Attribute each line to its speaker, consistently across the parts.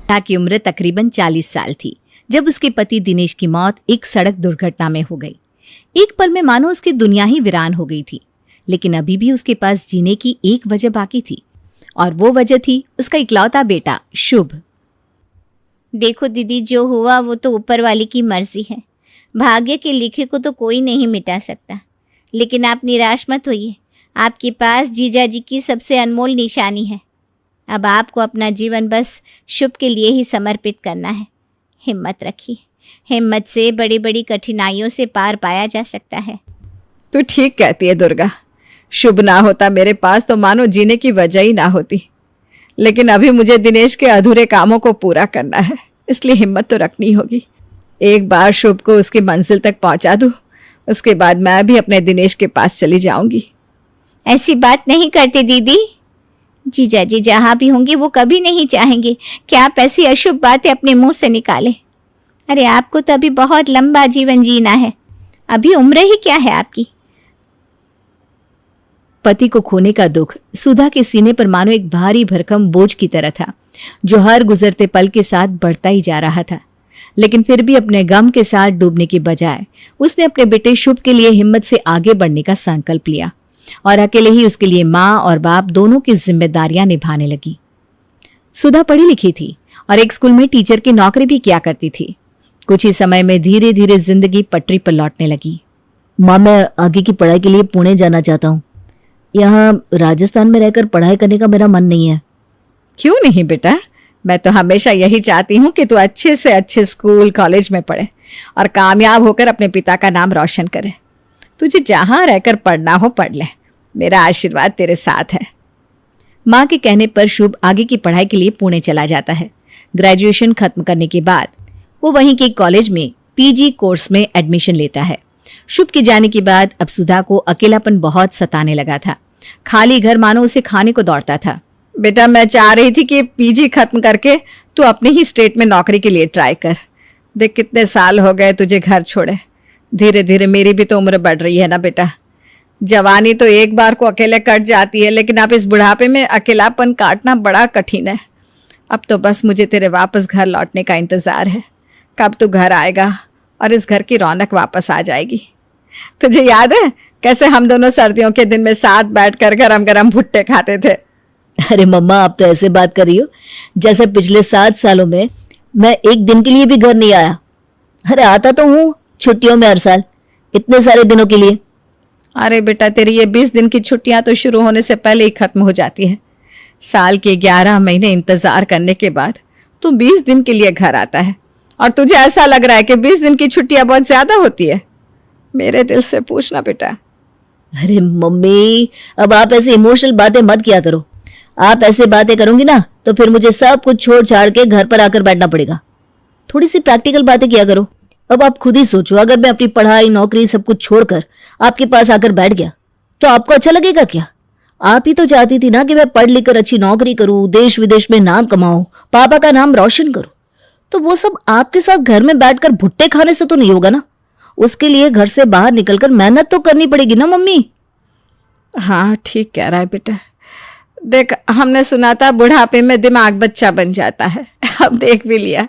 Speaker 1: की उम्र तकरीबन 40 साल थी जब उसके पति दिनेश की मौत एक सड़क दुर्घटना में हो गई। एक पल में मानो उसकी दुनिया ही वीरान हो गई थी, लेकिन अभी भी उसके पास जीने की एक वजह बाकी थी, और वो वजह थी उसका इकलौता बेटा शुभ।
Speaker 2: देखो दीदी, जो हुआ वो तो ऊपर वाले की मर्जी है। भाग्य के लिखे को तो कोई नहीं मिटा सकता। लेकिन आप निराश मत होइए, आपके पास जीजा जी की सबसे अनमोल निशानी है। अब आपको अपना जीवन बस शुभ के लिए ही समर्पित करना है। हिम्मत रखिए, हिम्मत से बड़ी बड़ी कठिनाइयों से पार पाया जा सकता है।
Speaker 3: तू ठीक कहती है दुर्गा, शुभ ना होता मेरे पास तो मानो जीने की वजह ही ना होती। लेकिन अभी मुझे दिनेश के अधूरे कामों को पूरा करना है, इसलिए हिम्मत तो रखनी होगी। एक बार शुभ को उसकी मंजिल तक पहुंचा दूं, उसके बाद मैं भी अपने दिनेश के पास चली जाऊंगी।
Speaker 2: ऐसी बात नहीं करते दीदी। जीजा जी जहाँ भी होंगे वो कभी नहीं चाहेंगे कि आप ऐसी अशुभ बातें अपने मुंह से निकालें। अरे आपको तो अभी बहुत लंबा जीवन जीना है, अभी उम्र ही क्या है आपकी।
Speaker 1: पति को खोने का दुख सुधा के सीने पर मानो एक भारी भरकम बोझ की तरह था, जो हर गुजरते पल के साथ बढ़ता ही जा रहा था। लेकिन फिर भी अपने गम के साथ डूबने के बजाय उसने अपने बेटे शुभ के लिए हिम्मत से आगे बढ़ने का संकल्प लिया और अकेले ही उसके लिए माँ और बाप दोनों की जिम्मेदारियां निभाने लगी। सुधा पढ़ी लिखी थी और एक स्कूल में टीचर की नौकरी भी किया करती थी। कुछ ही समय में धीरे धीरे जिंदगी पटरी पर लौटने लगी।
Speaker 4: माँ, मैं आगे की पढ़ाई के लिए पुणे जाना चाहता हूँ। यहाँ राजस्थान में रहकर पढ़ाई करने का मेरा मन नहीं है।
Speaker 3: क्यों नहीं बेटा, मैं तो हमेशा यही चाहती हूँ कि तू अच्छे से अच्छे स्कूल कॉलेज में पढ़े और कामयाब होकर अपने पिता का नाम रोशन करे। तुझे जहाँ रहकर पढ़ना हो पढ़ ले, मेरा आशीर्वाद तेरे साथ है।
Speaker 1: माँ के कहने पर शुभ आगे की पढ़ाई के लिए पुणे चला जाता है। ग्रेजुएशन खत्म करने के बाद वो वहीं के कॉलेज में पीजी कोर्स में एडमिशन लेता है। शुभ के जाने के बाद अब सुधा को अकेलापन बहुत सताने लगा था। खाली घर मानो उसे खाने को दौड़ता था।
Speaker 3: बेटा, मैं चाह रही थी कि पीजी खत्म करके तू अपने ही स्टेट में नौकरी के लिए ट्राई कर। देख कितने साल हो गए तुझे घर छोड़े। धीरे धीरे मेरी भी तो उम्र बढ़ रही है ना बेटा। जवानी तो एक बार को अकेले कट जाती है, लेकिन अब इस बुढ़ापे में अकेलापन काटना बड़ा कठिन है। अब तो बस मुझे तेरे वापस घर लौटने का इंतजार है। कब तू घर आएगा और इस घर की रौनक वापस आ जाएगी। तुझे याद है कैसे हम दोनों सर्दियों के दिन में साथ बैठकर गरम गरम भुट्टे खाते थे।
Speaker 4: अरे मम्मा, आप तो ऐसे बात कर रही हो जैसे पिछले 7 सालों में मैं एक दिन के लिए भी घर नहीं आया। अरे आता तो हूँ छुट्टियों में हर साल, इतने सारे दिनों के लिए।
Speaker 3: अरे बेटा, तेरी ये 20 दिन की छुट्टियां तो शुरू होने से पहले ही खत्म हो जाती है। साल के 11 महीने इंतजार करने के बाद तू 20 दिन के लिए घर आता है और तुझे ऐसा लग रहा है कि 20 दिन की छुट्टियां बहुत ज्यादा होती है। मेरे दिल से पूछना बेटा।
Speaker 4: अरे मम्मी, अब आप ऐसे इमोशनल बातें मत किया करो। आप ऐसे बातें करोगी ना तो फिर मुझे सब कुछ छोड़ छाड़ के घर पर आकर बैठना पड़ेगा। थोड़ी सी प्रैक्टिकल बातें किया करो। अब आप खुद ही सोचो, अगर मैं अपनी पढ़ाई नौकरी सब कुछ छोड़कर आपके पास आकर बैठ गया तो आपको अच्छा लगेगा क्या? आप ही तो चाहती थी ना कि मैं पढ़ लिख कर अच्छी नौकरी करूं, देश विदेश में नाम कमाऊं, पापा का नाम रोशन करूं। तो वो सब आपके साथ घर में बैठकर भुट्टे खाने से तो नहीं होगा ना। उसके लिए घर से बाहर निकलकर मेहनत तो करनी पड़ेगी ना मम्मी।
Speaker 3: हाँ, ठीक कह रहा है बेटा। देख, हमने सुना था बुढ़ापे में दिमाग बच्चा बन जाता है। अब देख भी लिया।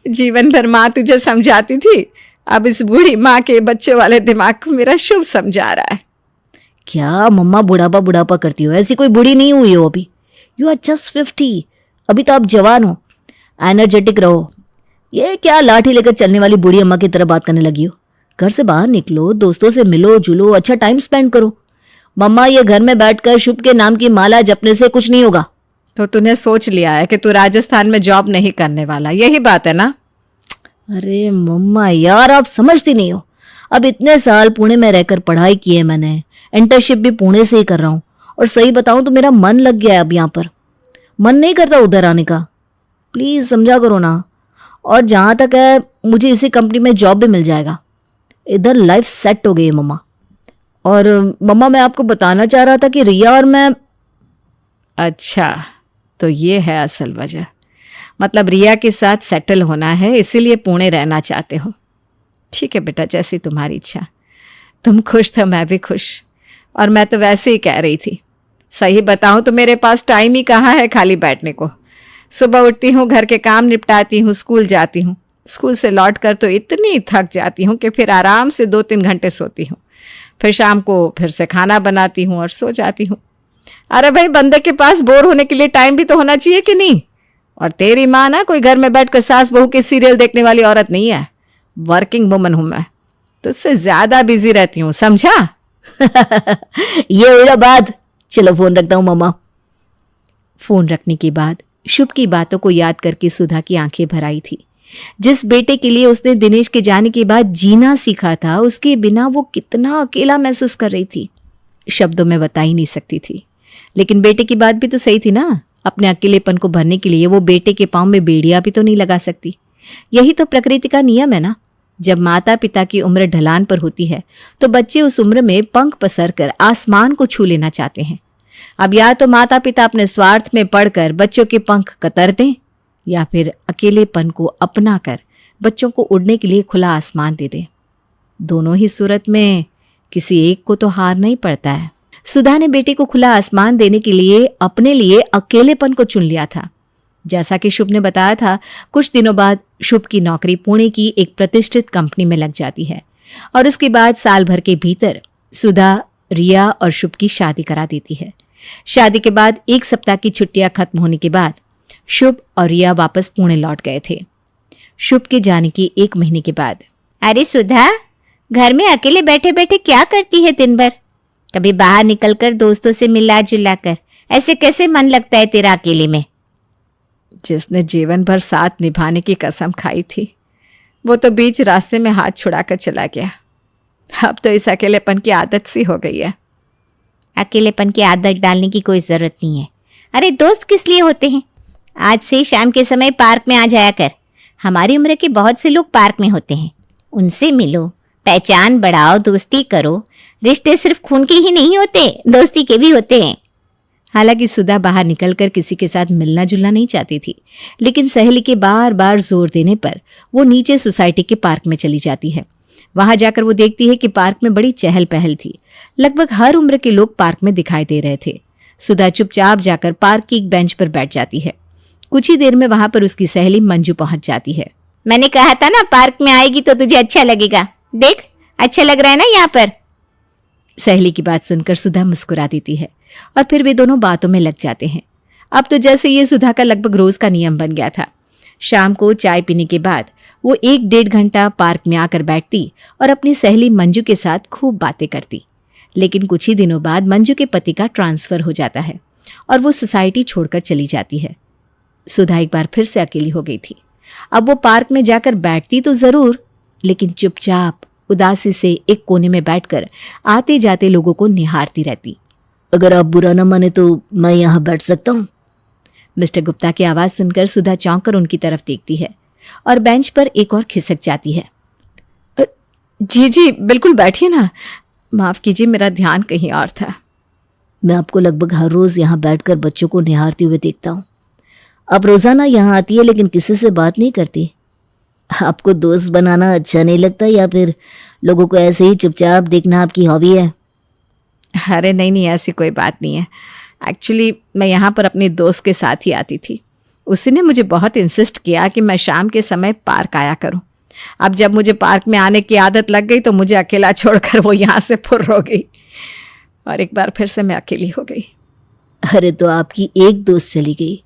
Speaker 3: जीवन भर माँ तुझे समझाती थी, अब इस बूढ़ी माँ के बच्चों वाले दिमाग को मेरा शुभ समझा रहा है।
Speaker 4: क्या मम्मा बुढ़ापा बुढ़ापा करती हो? ऐसी कोई बूढ़ी नहीं हुई हो अभी। You are just 50। अभी तो आप जवान हो, एनर्जेटिक रहो। ये क्या लाठी लेकर चलने वाली बूढ़ी अम्मा की तरह बात करने लगी हो? घर से बाहर निकलो, दोस्तों से मिलो जुलो, अच्छा टाइम स्पेंड करो। मम्मा, ये घर में बैठकर शुभ के नाम की माला जपने से कुछ नहीं होगा।
Speaker 3: तो तूने सोच लिया है कि तू राजस्थान में जॉब नहीं करने वाला, यही बात है ना?
Speaker 4: अरे मम्मा यार, आप समझती नहीं हो। अब इतने साल पुणे में रहकर पढ़ाई की है मैंने, इंटर्नशिप भी पुणे से ही कर रहा हूँ, और सही बताऊं तो मेरा मन लग गया है अब यहाँ पर। मन नहीं करता उधर आने का। प्लीज समझा करो ना। और जहाँ तक है, मुझे इसी कंपनी में जॉब भी मिल जाएगा। इधर लाइफ सेट हो गई है मम्मा। और मम्मा, मैं आपको बताना चाह रहा था कि रिया और मैं।
Speaker 3: अच्छा, तो ये है असल वजह। मतलब रिया के साथ सेटल होना है, इसीलिए पुणे रहना चाहते हो। ठीक है बेटा, जैसी तुम्हारी इच्छा। तुम खुश तो मैं भी खुश। और मैं तो वैसे ही कह रही थी। सही बताऊं तो मेरे पास टाइम ही कहाँ है खाली बैठने को। सुबह उठती हूँ, घर के काम निपटाती हूँ, स्कूल जाती हूँ। स्कूल से लौट कर तो इतनी थक जाती हूँ कि फिर आराम से 2-3 घंटे सोती हूँ। फिर शाम को फिर से खाना बनाती हूँ और सो जाती हूँ। अरे भाई, बंदे के पास बोर होने के लिए टाइम भी तो होना चाहिए कि नहीं? और तेरी माँ ना कोई घर में बैठकर सास बहू के सीरियल देखने वाली औरत नहीं है। वर्किंग वुमन हूं मैं, तुझसे ज्यादा बिजी रहती हूँ, समझा?
Speaker 4: ये हुई ना बात। चलो फोन रखता हूँ मम्मा।
Speaker 1: फोन रखने के बाद शुभ की बातों को याद करके सुधा की आंखें भर आई थी। जिस बेटे के लिए उसने दिनेश के जाने के बाद जीना सीखा था, उसके बिना वो कितना अकेला महसूस कर रही थी, शब्दों में बता ही नहीं सकती थी। लेकिन बेटे की बात भी तो सही थी ना। अपने अकेलेपन को भरने के लिए वो बेटे के पांव में बेड़ियां भी तो नहीं लगा सकती। यही तो प्रकृति का नियम है ना। जब माता पिता की उम्र ढलान पर होती है तो बच्चे उस उम्र में पंख पसर कर आसमान को छू लेना चाहते हैं। अब या तो माता पिता अपने स्वार्थ में पड़कर बच्चों के पंख कतर दें, या फिर अकेलेपन को अपना कर बच्चों को उड़ने के लिए खुला आसमान दे दें। दोनों ही सूरत में किसी एक को तो हारना ही पड़ता है। सुधा ने बेटे को खुला आसमान देने के लिए अपने लिए अकेलेपन को चुन लिया था। जैसा कि शुभ ने बताया था, कुछ दिनों बाद शुभ की नौकरी पुणे की एक प्रतिष्ठित कंपनी में लग जाती है और उसके बाद साल भर के भीतर सुधा रिया और शुभ की शादी करा देती है। शादी के बाद 1 सप्ताह की छुट्टियां खत्म होने के बाद शुभ और रिया वापस पुणे लौट गए थे। शुभ के जाने की 1 महीने के बाद,
Speaker 2: अरे सुधा, घर में अकेले बैठे बैठे क्या करती है दिन भर? कभी बाहर निकलकर दोस्तों से मिला जुला कर। ऐसे कैसे मन लगता है तेरा अकेले में?
Speaker 3: जिसने जीवन भर साथ निभाने की कसम खाई थी, वो तो बीच रास्ते में हाथ छुड़ाकर चला गया। अब तो इस अकेलेपन की आदत सी हो गई है।
Speaker 2: अकेलेपन की आदत डालने की कोई जरूरत नहीं है। अरे दोस्त किस लिए होते हैं? आज से शाम के समय पार्क में आ जाया कर। हमारी उम्र के बहुत से लोग पार्क में होते हैं, उनसे मिलो, पहचान बढ़ाओ, दोस्ती करो। रिश्ते सिर्फ खून के ही नहीं होते, दोस्ती के भी होते हैं।
Speaker 1: हालांकि सुधा बाहर निकलकर किसी के साथ मिलना जुलना नहीं चाहती थी, लेकिन सहेली के बार बार जोर देने पर वो नीचे सोसाइटी के पार्क में चली जाती है। वहां जाकर वो देखती है कि पार्क में बड़ी चहल पहल थी। लगभग हर उम्र के लोग पार्क में दिखाई दे रहे थे। सुधा चुपचाप जाकर पार्क की एक बेंच पर बैठ जाती है। कुछ ही देर में वहां पर उसकी सहेली मंजू पहुंच जाती है।
Speaker 2: मैंने कहा था ना, पार्क में आएगी तो तुझे अच्छा लगेगा। देख, अच्छा लग रहा है ना यहाँ पर?
Speaker 1: सहेली की बात सुनकर सुधा मुस्कुरा देती है और फिर वे दोनों बातों में लग जाते हैं। अब तो जैसे ये सुधा का लगभग रोज का नियम बन गया था। शाम को चाय पीने के बाद वो 1-1.5 घंटा पार्क में आकर बैठती और अपनी सहेली मंजू के साथ खूब बातें करती। लेकिन कुछ ही दिनों बाद मंजू के पति का ट्रांसफर हो जाता है और वो सोसाइटी छोड़कर चली जाती है। सुधा एक बार फिर से अकेली हो गई थी। अब वो पार्क में जाकर बैठती तो जरूर, लेकिन चुपचाप उदासी से एक कोने में बैठकर आते जाते लोगों को निहारती रहती।
Speaker 4: अगर आप बुरा न माने तो मैं यहाँ बैठ सकता हूँ?
Speaker 1: मिस्टर गुप्ता की आवाज सुनकर सुधा चौंक कर उनकी तरफ देखती है और बेंच पर एक और खिसक जाती है।
Speaker 3: जी जी बिल्कुल, बैठिए ना। माफ कीजिए, मेरा ध्यान कहीं और था।
Speaker 4: मैं आपको लगभग हर रोज यहाँ बैठकर बच्चों को निहारते हुए देखता हूँ। आप रोजाना यहाँ आती है लेकिन किसी से बात नहीं करती। आपको दोस्त बनाना अच्छा नहीं लगता या फिर लोगों को ऐसे ही चुपचाप देखना आपकी हॉबी है?
Speaker 3: अरे नहीं नहीं, ऐसी कोई बात नहीं है। एक्चुअली मैं यहाँ पर अपने दोस्त के साथ ही आती थी। उसी ने मुझे बहुत इंसिस्ट किया कि मैं शाम के समय पार्क आया करूँ। अब जब मुझे पार्क में आने की आदत लग गई तो मुझे अकेला छोड़कर वो यहाँ से फुर्र हो गई और एक बार फिर से मैं अकेली हो गई।
Speaker 4: अरे तो आपकी एक दोस्त चली गई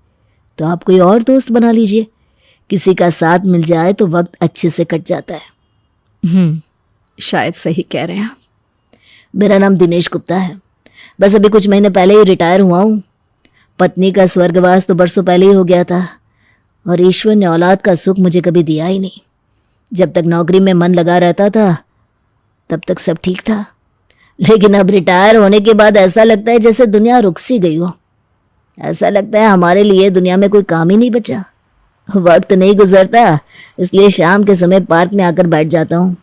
Speaker 4: तो आप कोई और दोस्त बना लीजिए। किसी का साथ मिल जाए तो वक्त अच्छे से कट जाता है।
Speaker 3: शायद सही कह रहे हैं आप।
Speaker 4: मेरा नाम दिनेश गुप्ता है। बस अभी कुछ महीने पहले ही रिटायर हुआ हूँ। पत्नी का स्वर्गवास तो बरसों पहले ही हो गया था और ईश्वर ने औलाद का सुख मुझे कभी दिया ही नहीं। जब तक नौकरी में मन लगा रहता था तब तक सब ठीक था, लेकिन अब रिटायर होने के बाद ऐसा लगता है जैसे दुनिया रुक सी गई हो। ऐसा लगता है हमारे लिए दुनिया में कोई काम ही नहीं बचा। वक्त नहीं गुजरता, इसलिए शाम के समय पार्क में आकर बैठ जाता हूँ।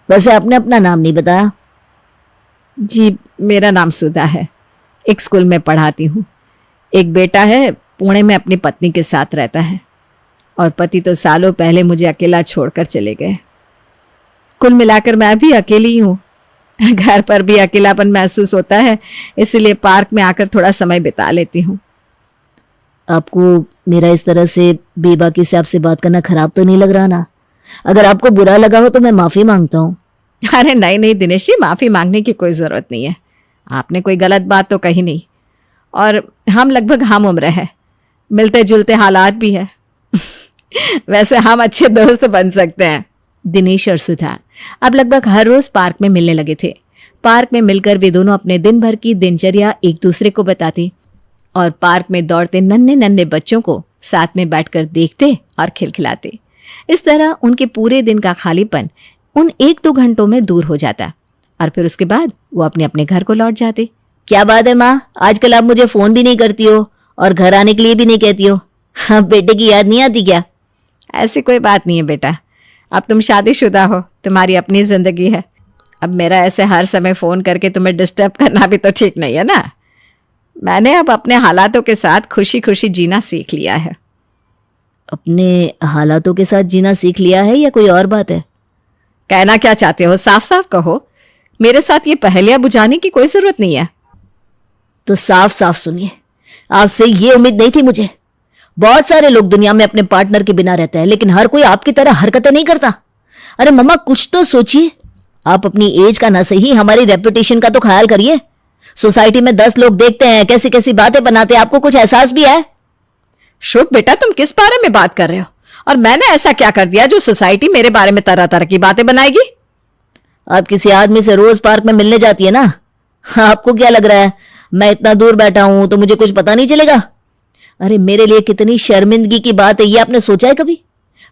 Speaker 4: वैसे आपने अपना नाम नहीं बताया।
Speaker 3: जी, मेरा नाम सुधा है। एक स्कूल में पढ़ाती हूँ। एक बेटा है, पुणे में अपनी पत्नी के साथ रहता है और पति तो सालों पहले मुझे अकेला छोड़कर चले गए। कुल मिलाकर मैं भी अकेली ही हूँ। घर पर भी अकेलापन महसूस होता है, इसलिए पार्क में आकर थोड़ा समय बिता लेती हूँ।
Speaker 4: आपको मेरा इस तरह से बेबाकी से आपसे बात करना खराब तो नहीं लग रहा ना? अगर आपको बुरा लगा हो तो मैं माफी मांगता हूँ।
Speaker 3: अरे नहीं नहीं दिनेश जी, माफी मांगने की कोई जरूरत नहीं है। आपने कोई गलत बात तो कही नहीं, और हम लगभग हम उम्र है, मिलते जुलते हालात भी है। वैसे हम अच्छे दोस्त बन सकते हैं।
Speaker 1: दिनेश और सुधा अब लगभग हर रोज पार्क में मिलने लगे थे। पार्क में मिलकर वे दोनों अपने दिन भर की दिनचर्या एक दूसरे को बताते और पार्क में दौड़ते नन्हे नन्हे बच्चों को साथ में बैठकर देखते और खिलखिलाते। इस तरह उनके पूरे दिन का खालीपन उन 1-2 घंटों में दूर हो जाता और फिर उसके बाद वो अपने अपने घर को लौट जाते।
Speaker 4: क्या बात है माँ, आजकल आप मुझे फोन भी नहीं करती हो और घर आने के लिए भी नहीं कहती हो। हाँ, बेटे की याद नहीं आती क्या?
Speaker 3: ऐसी कोई बात नहीं है बेटा, अब तुम शादीशुदा हो, तुम्हारी अपनी जिंदगी है। अब मेरा ऐसे हर समय फोन करके तुम्हें डिस्टर्ब करना भी तो ठीक नहीं है ना। मैंने अब अपने हालातों के साथ खुशी खुशी जीना सीख लिया है।
Speaker 4: अपने हालातों के साथ जीना सीख लिया है या कोई और बात है?
Speaker 3: कहना क्या चाहते हो, साफ साफ कहो। मेरे साथ ये पहेलियां बुझाने की कोई जरूरत नहीं है।
Speaker 4: तो साफ साफ सुनिए, आपसे ये उम्मीद नहीं थी मुझे। बहुत सारे लोग दुनिया में अपने पार्टनर के बिना रहते हैं, लेकिन हर कोई आपकी तरह हरकतें नहीं करता। अरे मम्मा, कुछ तो सोचिए। आप अपनी एज का ना सही, हमारी रेपुटेशन का तो ख्याल करिए। सोसाइटी में 10 लोग देखते हैं, कैसी कैसी बातें बनाते हैं, आपको कुछ एहसास भी है?
Speaker 3: शुभ बेटा, तुम किस बारे में बात कर रहे हो? और मैंने ऐसा क्या कर दिया जो सोसाइटी मेरे बारे में तरह तरह की बातें बनाएगी?
Speaker 4: आप किसी आदमी से रोज पार्क में मिलने जाती है ना, आपको क्या लग रहा है मैं इतना दूर बैठा हूं तो मुझे कुछ पता नहीं चलेगा? अरे मेरे लिए कितनी शर्मिंदगी की बात है ये आपने सोचा है कभी?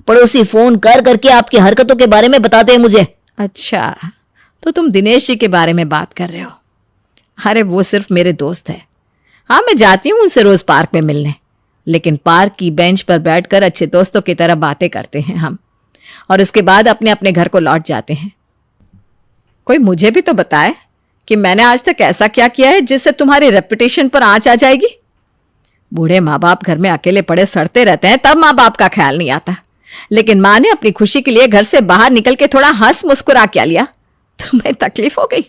Speaker 4: पड़ोसी फोन कर करके आपकी हरकतों के बारे में बताते हैं मुझे।
Speaker 3: अच्छा, तो तुम दिनेश जी के बारे में बात कर रहे हो। अरे वो सिर्फ मेरे दोस्त है। हाँ, मैं जाती हूँ उनसे रोज पार्क में मिलने, लेकिन पार्क की बेंच पर बैठकर अच्छे दोस्तों की तरह बातें करते हैं हम, और उसके बाद अपने अपने घर को लौट जाते हैं। कोई मुझे भी तो बताए कि मैंने आज तक ऐसा क्या किया है जिससे तुम्हारी रेपुटेशन पर आंच आ जाएगी। बूढ़े माँ बाप घर में अकेले पड़े सड़ते रहते हैं, तब माँ बाप का ख्याल नहीं आता, लेकिन माँ ने अपनी खुशी के लिए घर से बाहर निकल के थोड़ा हंस मुस्कुरा क्या लिया, तुम्हें तकलीफ हो गई।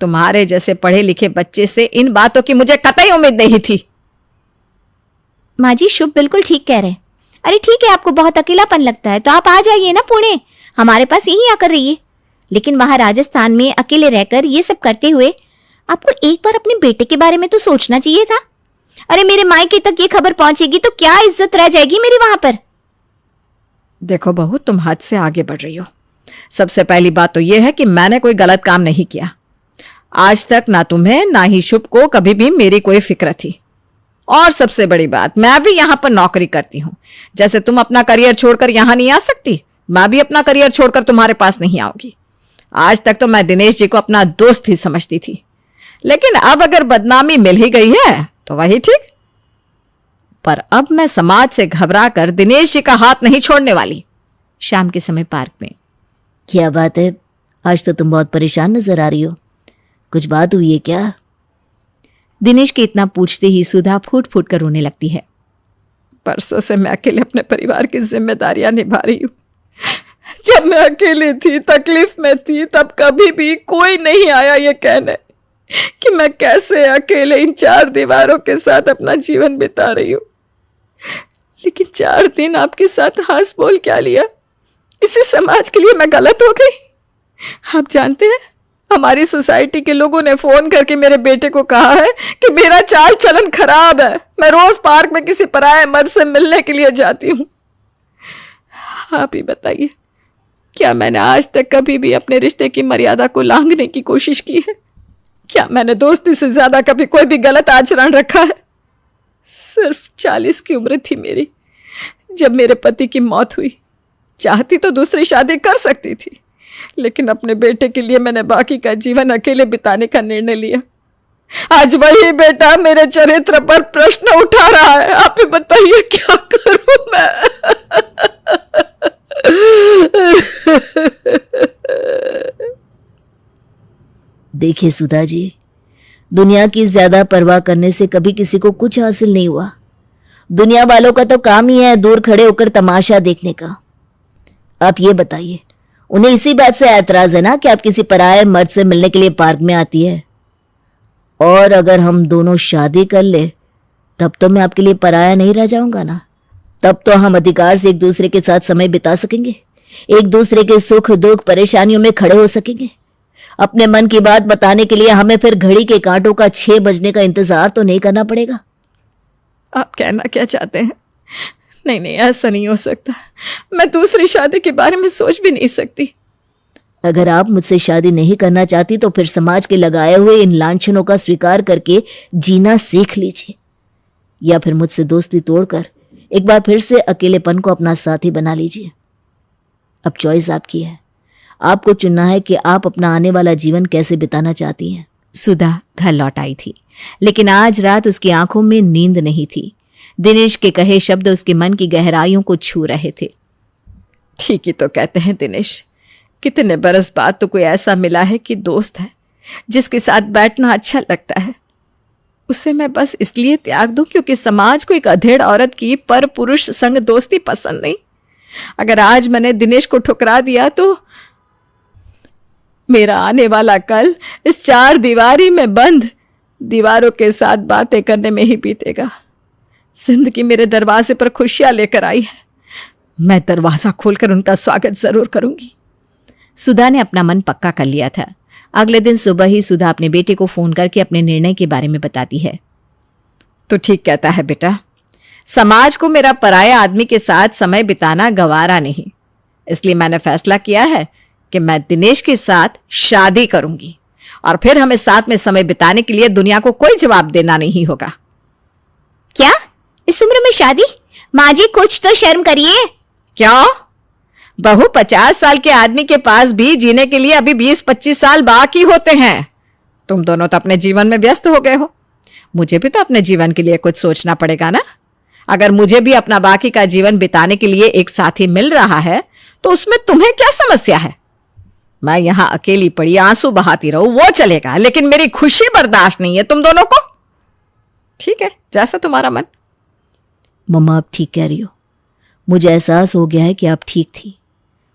Speaker 3: तुम्हारे जैसे पढ़े लिखे बच्चे से इन बातों की मुझे कतई उम्मीद नहीं थी।
Speaker 2: माँ जी, शुभ बिल्कुल ठीक कह रहे हैं। अरे ठीक है, आपको बहुत अकेलापन लगता है तो आप आ जाइए ना पुणे, हमारे पास यहीं आकर रहिए। लेकिन वहां राजस्थान में अकेले रहकर ये सब करते हुए आपको एक बार अपने बेटे के बारे में तो सोचना चाहिए था। अरे मेरे मायके तक ये खबर पहुंचेगी तो क्या इज्जत रह जाएगी मेरी वहां पर।
Speaker 3: देखो बहू, तुम हद से आगे बढ़ रही हो। सबसे पहली बात तो यह है कि मैंने कोई गलत काम नहीं किया। आज तक ना तुम्हें ना ही शुभ को कभी भी मेरी कोई फिक्र थी। और सबसे बड़ी बात, मैं भी यहां पर नौकरी करती हूं। जैसे तुम अपना करियर छोड़कर यहां नहीं आ सकती, मैं भी अपना करियर छोड़कर तुम्हारे पास नहीं आऊंगी। आज तक तो मैं दिनेश जी को अपना दोस्त ही समझती थी, लेकिन अब अगर बदनामी मिल ही गई है तो वही ठीक। पर अब मैं समाज से घबरा कर दिनेश जी का हाथ नहीं छोड़ने वाली।
Speaker 1: शाम के समय पार्क में।
Speaker 4: क्या बात है, आज तो तुम बहुत परेशान नजर आ रही हो। कुछ बात हुई है क्या?
Speaker 1: दिनेश के इतना पूछते ही सुधा फूट फूट कर रोने लगती है।
Speaker 3: परसों से मैं अकेले अपने परिवार की जिम्मेदारियां निभा रही हूँ। जब मैं अकेली थी, तकलीफ में थी, तब कभी भी कोई नहीं आया ये कहने कि मैं कैसे अकेले इन 4 दीवारों के साथ अपना जीवन बिता रही हूँ। लेकिन 4 दिन आपके साथ हंस बोल क्या लिया, इसी समाज के लिए मैं गलत हो गई। आप जानते हैं, हमारी सोसाइटी के लोगों ने फोन करके मेरे बेटे को कहा है कि मेरा चाल चलन खराब है। मैं रोज पार्क में किसी पराये मर्द से मिलने के लिए जाती हूँ। आप ही बताइए, क्या मैंने आज तक कभी भी अपने रिश्ते की मर्यादा को लांघने की कोशिश की है? क्या मैंने दोस्ती से ज्यादा कभी कोई भी गलत आचरण रखा है? सिर्फ 40 की उम्र थी मेरी जब मेरे पति की मौत हुई। चाहती तो दूसरी शादी कर सकती थी, लेकिन अपने बेटे के लिए मैंने बाकी का जीवन अकेले बिताने का निर्णय लिया। आज वही बेटा मेरे चरित्र पर प्रश्न उठा रहा है। आप ही बताइए क्या करूं मैं?
Speaker 4: देखिए सुधा जी, दुनिया की ज्यादा परवाह करने से कभी किसी को कुछ हासिल नहीं हुआ। दुनिया वालों का तो काम ही है दूर खड़े होकर तमाशा देखने का। आप ये बताइए, उन्हें इसी बात से ऐतराज है ना कि आप किसी पराये मर्द से मिलने के लिए पार्क में आती है? और अगर हम दोनों शादी कर ले तब तो मैं आपके लिए पराया नहीं रह जाऊंगा ना। तब तो हम अधिकार से एक दूसरे के साथ समय बिता सकेंगे, एक दूसरे के सुख दुख परेशानियों में खड़े हो सकेंगे। अपने मन की बात बताने के लिए हमें फिर घड़ी के कांटों का 6 बजने का इंतजार तो नहीं करना पड़ेगा।
Speaker 3: आप कहना क्या चाहते हैं? नहीं नहीं, ऐसा नहीं हो सकता। मैं दूसरी शादी के बारे में सोच भी नहीं सकती।
Speaker 4: अगर आप मुझसे शादी नहीं करना चाहती तो फिर समाज के लगाए हुए इन लांछनों का स्वीकार करके जीना सीख लीजिए, या फिर मुझसे दोस्ती तोड़कर एक बार फिर से अकेलेपन को अपना साथी बना लीजिए। अब चॉइस आपकी है, आपको चुनना है कि आप अपना आने वाला जीवन कैसे बिताना चाहती हैं।
Speaker 1: सुधा घर लौट आई थी, लेकिन आज रात उसकी आंखों में नींद नहीं थी। दिनेश के कहे शब्द उसके मन की गहराइयों को छू रहे थे।
Speaker 3: ठीक ही तो कहते हैं दिनेश, कितने बरस बाद तो कोई ऐसा मिला है कि दोस्त है जिसके साथ बैठना अच्छा लगता है। उसे मैं बस इसलिए त्याग दूं क्योंकि समाज को एक अधेड़ औरत की पर पुरुष संग दोस्ती पसंद नहीं। अगर आज मैंने दिनेश को ठुकरा दिया तो मेरा आने वाला कल इस 4 दीवारी में बंद दीवारों के साथ बातें करने में ही बीतेगा। जिंदगी मेरे दरवाजे पर खुशियां लेकर आई है, मैं दरवाजा खोलकर उनका स्वागत जरूर करूंगी।
Speaker 1: सुधा ने अपना मन पक्का कर लिया था। अगले दिन सुबह ही सुधा अपने बेटे को फोन करके अपने निर्णय के बारे में बताती है।
Speaker 3: तो ठीक कहता है बेटा, समाज को मेरा पराया आदमी के साथ समय बिताना गवारा नहीं, इसलिए मैंने फैसला किया है कि मैं दिनेश के साथ शादी करूंगी और फिर हमें साथ में समय बिताने के लिए दुनिया को कोई जवाब देना नहीं होगा।
Speaker 2: क्या इस उम्र में शादी? माँ जी कुछ तो शर्म करिए।
Speaker 3: क्यों? बहू 50 साल के आदमी के पास भी जीने के लिए अभी 20-25 साल बाकी होते हैं। तुम दोनों तो अपने जीवन में व्यस्त हो गए हो, मुझे भी तो अपने जीवन के लिए कुछ सोचना पड़ेगा ना। अगर मुझे भी अपना बाकी का जीवन बिताने के लिए एक साथी मिल रहा है तो उसमें तुम्हें क्या समस्या है? मैं यहां अकेली पड़ी आंसू बहाती रहूं वो चलेगा, लेकिन मेरी खुशी बर्दाश्त नहीं है तुम दोनों को। ठीक है, जैसा तुम्हारा मन।
Speaker 4: मम्मा आप ठीक कह रही हो, मुझे एहसास हो गया है कि आप ठीक थी,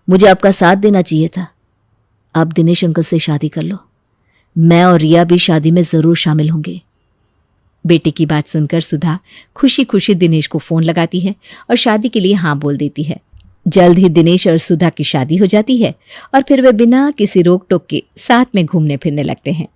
Speaker 4: मुझे आपका साथ देना चाहिए था। आप दिनेश अंकल से शादी कर लो, मैं और रिया भी शादी में जरूर शामिल होंगे।
Speaker 1: बेटे की बात सुनकर सुधा खुशी खुशी दिनेश को फोन लगाती है और शादी के लिए हाँ बोल देती है। जल्द ही दिनेश और सुधा की शादी हो जाती है और फिर वे बिना किसी रोक टोक के साथ में घूमने फिरने लगते हैं।